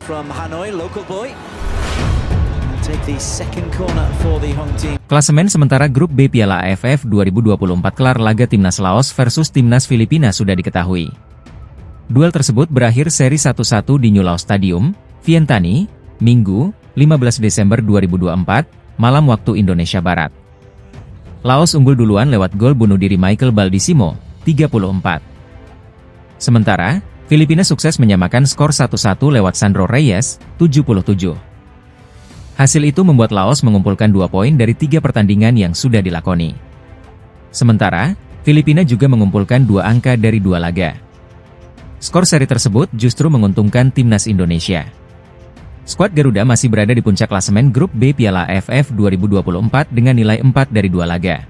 From Hanoi, local boy. Take the second corner for the home team. Klasemen sementara grup B Piala AFF 2024 kelar laga Timnas Laos versus Timnas Filipina sudah diketahui. Duel tersebut berakhir seri 1-1 di New Laos Stadium, Vientiane, Minggu, 15 Desember 2024, malam waktu Indonesia Barat. Laos unggul duluan lewat gol bunuh diri Michael Baldisimo, 34. Sementara, Filipina sukses menyamakan skor 1-1 lewat Sandro Reyes, 77. Hasil itu membuat Laos mengumpulkan 2 poin dari 3 pertandingan yang sudah dilakoni. Sementara, Filipina juga mengumpulkan 2 angka dari 2 laga. Skor seri tersebut justru menguntungkan Timnas Indonesia. Skuad Garuda masih berada di puncak klasemen grup B Piala AFF 2024 dengan nilai 4 dari 2 laga.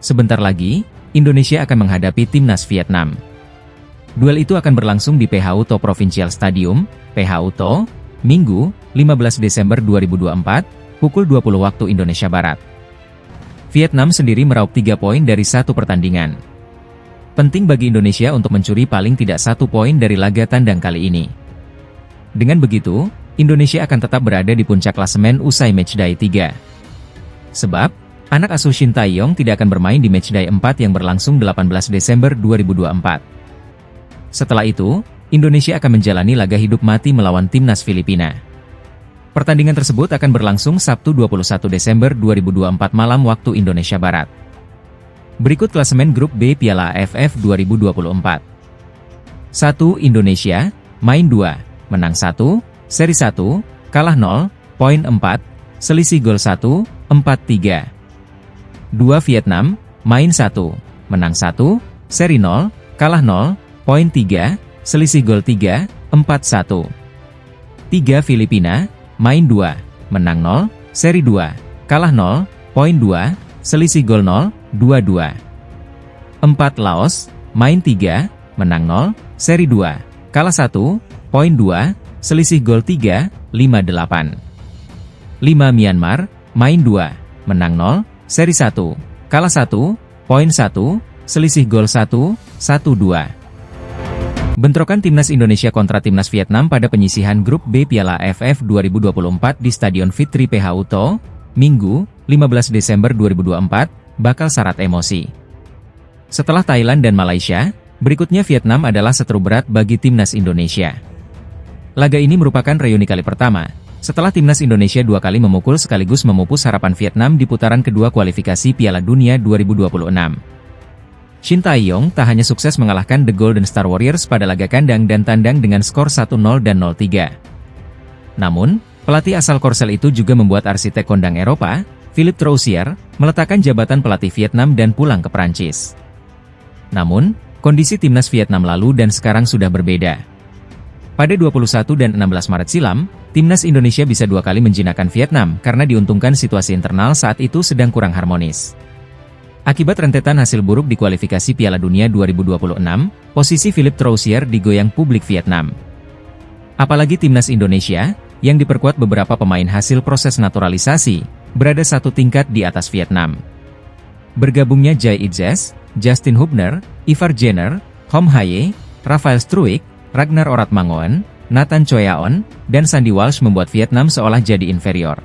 Sebentar lagi, Indonesia akan menghadapi Timnas Vietnam. Duel itu akan berlangsung di PHU To Provincial Stadium, PHU To, Minggu, 15 Desember 2024, pukul 20 waktu Indonesia Barat. Vietnam sendiri meraup 3 poin dari 1 pertandingan. Penting bagi Indonesia untuk mencuri paling tidak 1 poin dari laga tandang kali ini. Dengan begitu, Indonesia akan tetap berada di puncak klasemen usai matchday 3. Sebab, anak asuh Shin Tae-yong tidak akan bermain di matchday 4 yang berlangsung 18 Desember 2024. Setelah itu, Indonesia akan menjalani laga hidup mati melawan Timnas Filipina. Pertandingan tersebut akan berlangsung Sabtu 21 Desember 2024 malam waktu Indonesia Barat. Berikut klasemen grup B Piala AFF 2024. 1. Indonesia, main 2, menang 1, seri 1, kalah 0, poin 4, selisih gol 1, 4-3. 2. Vietnam, main 1, menang 1, seri 0, kalah 0, poin 3, selisih gol 3, 4-1. 3. Filipina, main 2, menang 0, seri 2, kalah 0, poin 2, selisih gol 0, 2-2. 4. Laos, main 3, menang 0, seri 2, kalah 1, poin 2, selisih gol 3, 5-8. 5. Myanmar, main 2, menang 0, seri 1, kalah 1, poin 1, selisih gol 1, 1-2. Bentrokan Timnas Indonesia kontra Timnas Vietnam pada penyisihan grup B Piala AFF 2024 di Stadion Fitri PHU To, Minggu, 15 Desember 2024, bakal syarat emosi. Setelah Thailand dan Malaysia, berikutnya Vietnam adalah seteru berat bagi Timnas Indonesia. Laga ini merupakan reuni kali pertama, setelah Timnas Indonesia 2 kali memukul sekaligus memupus harapan Vietnam di putaran kedua kualifikasi Piala Dunia 2026. Shin Tae-yong tak hanya sukses mengalahkan The Golden Star Warriors pada laga kandang dan tandang dengan skor 1-0 dan 0-3. Namun, pelatih asal Korsel itu juga membuat arsitek kondang Eropa, Philippe Troussier, meletakkan jabatan pelatih Vietnam dan pulang ke Prancis. Namun, kondisi timnas Vietnam lalu dan sekarang sudah berbeda. Pada 21 dan 16 Maret silam, timnas Indonesia bisa 2 kali menjinakkan Vietnam karena diuntungkan situasi internal saat itu sedang kurang harmonis. Akibat rentetan hasil buruk di kualifikasi Piala Dunia 2026, posisi Philippe Troussier digoyang publik Vietnam. Apalagi timnas Indonesia, yang diperkuat beberapa pemain hasil proses naturalisasi, berada 1 tingkat di atas Vietnam. Bergabungnya Jai Itzes, Justin Hubner, Ivar Jenner, Hom Haye, Rafael Struijk, Ragnar Oratmangoen, Nathan Choyaon, dan Sandy Walsh membuat Vietnam seolah jadi inferior.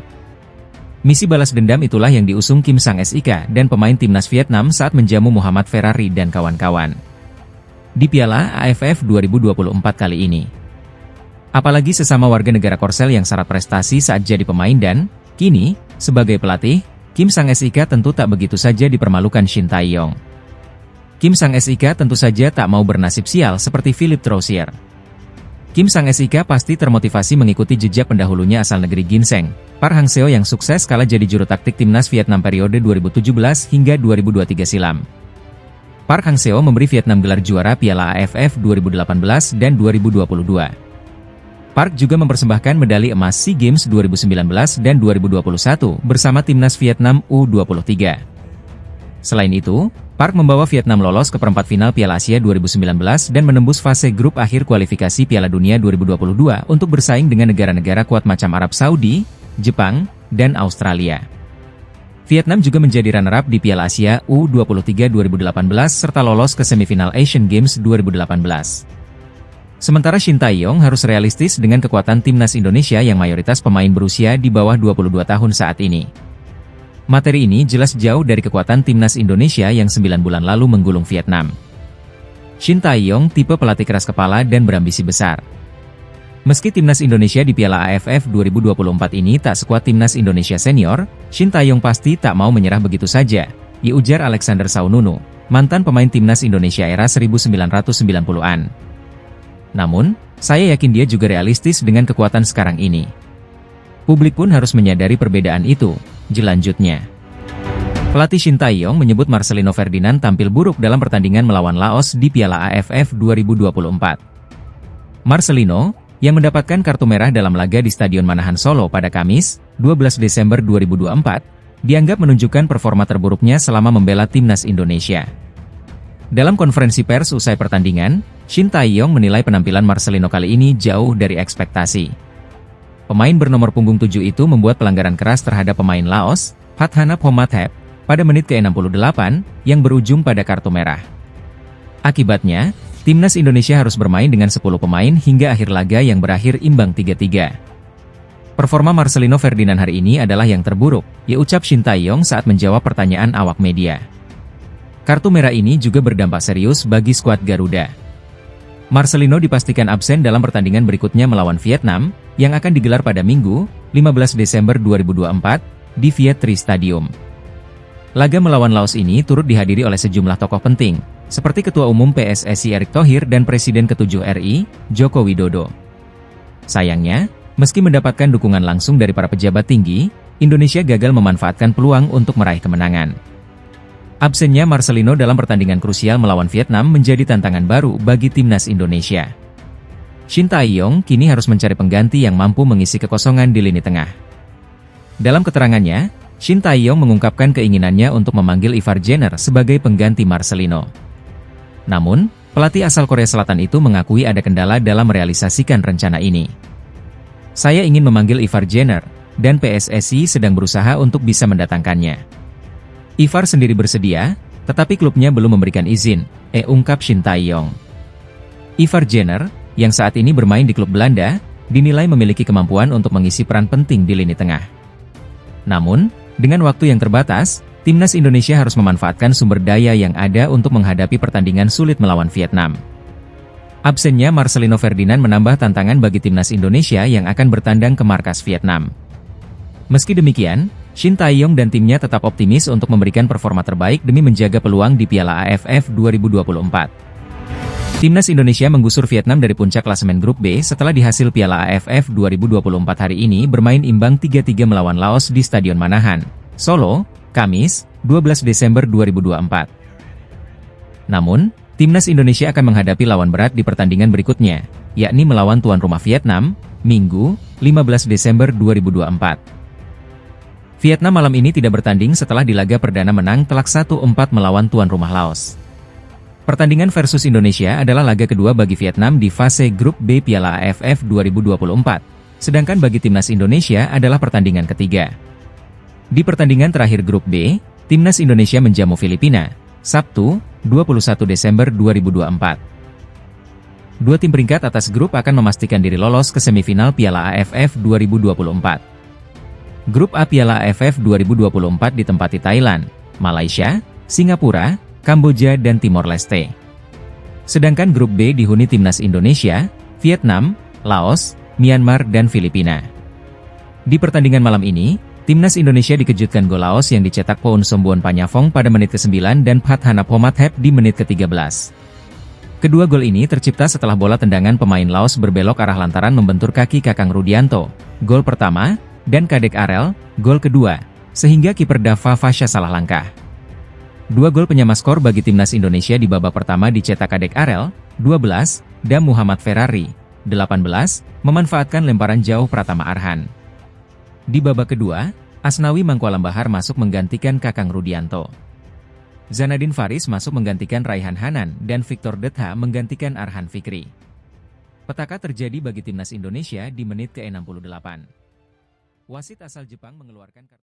Misi balas dendam itulah yang diusung Kim Sang SIK dan pemain timnas Vietnam saat menjamu Muhammad Ferrari dan kawan-kawan di Piala AFF 2024 kali ini. Apalagi sesama warga negara Korsel yang syarat prestasi saat jadi pemain dan, kini, sebagai pelatih, Kim Sang SIK tentu tak begitu saja dipermalukan Shin Tae-yong. Kim Sang SIK tentu saja tak mau bernasib sial seperti Philippe Troussier. Kim Sang SIK pasti termotivasi mengikuti jejak pendahulunya asal negeri Ginseng, Park Hang-seo yang sukses kala jadi juru taktik timnas Vietnam periode 2017 hingga 2023 silam. Park Hang-seo memberi Vietnam gelar juara Piala AFF 2018 dan 2022. Park juga mempersembahkan medali emas SEA Games 2019 dan 2021 bersama timnas Vietnam U23. Selain itu, Park membawa Vietnam lolos ke perempat final Piala Asia 2019 dan menembus fase grup akhir kualifikasi Piala Dunia 2022 untuk bersaing dengan negara-negara kuat macam Arab Saudi, Jepang, dan Australia. Vietnam juga menjadi runner-up di Piala Asia U23 2018 serta lolos ke semifinal Asian Games 2018. Sementara Shin Tae-yong harus realistis dengan kekuatan timnas Indonesia yang mayoritas pemain berusia di bawah 22 tahun saat ini. Materi ini jelas jauh dari kekuatan timnas Indonesia yang 9 bulan lalu menggulung Vietnam. Shin Tae-yong tipe pelatih keras kepala dan berambisi besar. Meski timnas Indonesia di Piala AFF 2024 ini tak sekuat timnas Indonesia senior, Shin Tae-yong pasti tak mau menyerah begitu saja, ujar Alexander Saununu, mantan pemain timnas Indonesia era 1990-an. Namun, saya yakin dia juga realistis dengan kekuatan sekarang ini. Publik pun harus menyadari perbedaan itu, jelanjutnya. Pelatih Shin Tae-yong menyebut Marcelino Ferdinand tampil buruk dalam pertandingan melawan Laos di Piala AFF 2024. Marcelino, yang mendapatkan kartu merah dalam laga di Stadion Manahan Solo pada Kamis, 12 Desember 2024, dianggap menunjukkan performa terburuknya selama membela timnas Indonesia. Dalam konferensi pers usai pertandingan, Shin Tae-yong menilai penampilan Marcelino kali ini jauh dari ekspektasi. Pemain bernomor punggung 7 itu membuat pelanggaran keras terhadap pemain Laos, Phathanap Homathep, pada menit ke-68, yang berujung pada kartu merah. Akibatnya, timnas Indonesia harus bermain dengan 10 pemain hingga akhir laga yang berakhir imbang 3-3. Performa Marcelino Ferdinand hari ini adalah yang terburuk, ucap Shin Tae-yong saat menjawab pertanyaan awak media. Kartu merah ini juga berdampak serius bagi skuad Garuda. Marcelino dipastikan absen dalam pertandingan berikutnya melawan Vietnam, yang akan digelar pada Minggu, 15 Desember 2024, di Viet Tri Stadium. Laga melawan Laos ini turut dihadiri oleh sejumlah tokoh penting, seperti Ketua Umum PSSI Erick Thohir dan Presiden ke-7 RI, Joko Widodo. Sayangnya, meski mendapatkan dukungan langsung dari para pejabat tinggi, Indonesia gagal memanfaatkan peluang untuk meraih kemenangan. Absennya Marcelino dalam pertandingan krusial melawan Vietnam menjadi tantangan baru bagi timnas Indonesia. Shin Tae-yong kini harus mencari pengganti yang mampu mengisi kekosongan di lini tengah. Dalam keterangannya, Shin Tae-yong mengungkapkan keinginannya untuk memanggil Ivar Jenner sebagai pengganti Marcelino. Namun, pelatih asal Korea Selatan itu mengakui ada kendala dalam merealisasikan rencana ini. Saya ingin memanggil Ivar Jenner, dan PSSI sedang berusaha untuk bisa mendatangkannya. Ivar sendiri bersedia, tetapi klubnya belum memberikan izin, ungkap Shin Tae-yong. Ivar Jenner, yang saat ini bermain di klub Belanda, dinilai memiliki kemampuan untuk mengisi peran penting di lini tengah. Namun, dengan waktu yang terbatas, timnas Indonesia harus memanfaatkan sumber daya yang ada untuk menghadapi pertandingan sulit melawan Vietnam. Absennya Marcelino Ferdinand menambah tantangan bagi timnas Indonesia yang akan bertandang ke markas Vietnam. Meski demikian, Shin Tae-yong dan timnya tetap optimis untuk memberikan performa terbaik demi menjaga peluang di Piala AFF 2024. Timnas Indonesia menggusur Vietnam dari puncak klasemen grup B setelah di hasil Piala AFF 2024 hari ini bermain imbang 3-3 melawan Laos di Stadion Manahan, Solo, Kamis, 12 Desember 2024. Namun, timnas Indonesia akan menghadapi lawan berat di pertandingan berikutnya, yakni melawan tuan rumah Vietnam, Minggu, 15 Desember 2024. Vietnam malam ini tidak bertanding setelah di laga perdana menang telak 1-4 melawan tuan rumah Laos. Pertandingan versus Indonesia adalah laga kedua bagi Vietnam di fase grup B Piala AFF 2024, sedangkan bagi timnas Indonesia adalah pertandingan ketiga. Di pertandingan terakhir grup B, timnas Indonesia menjamu Filipina, Sabtu, 21 Desember 2024. Dua tim peringkat atas grup akan memastikan diri lolos ke semifinal Piala AFF 2024. Grup A Piala AFF 2024 ditempati Thailand, Malaysia, Singapura, Kamboja dan Timor Leste. Sedangkan grup B dihuni timnas Indonesia, Vietnam, Laos, Myanmar dan Filipina. Di pertandingan malam ini, timnas Indonesia dikejutkan gol Laos yang dicetak Poon Sombuon Panyafong pada menit ke-9 dan Phathanap Homathep di menit ke-13. Kedua gol ini tercipta setelah bola tendangan pemain Laos berbelok arah lantaran membentur kaki Kakang Rudianto, gol pertama, dan Kadek Arel, gol kedua, sehingga kiper Dava Fasya salah langkah. Dua gol penyama skor bagi timnas Indonesia di babak pertama dicetak Kadek Arel, 12, dan Muhammad Ferrari, 18, memanfaatkan lemparan jauh Pratama Arhan. Di babak kedua, Asnawi Mangkualam Bahar masuk menggantikan Kakang Rudianto. Zanadin Faris masuk menggantikan Raihan Hanan dan Victor Detha menggantikan Arhan Fikri. Petaka terjadi bagi timnas Indonesia di menit ke-68. Wasit asal Jepang mengeluarkan kartu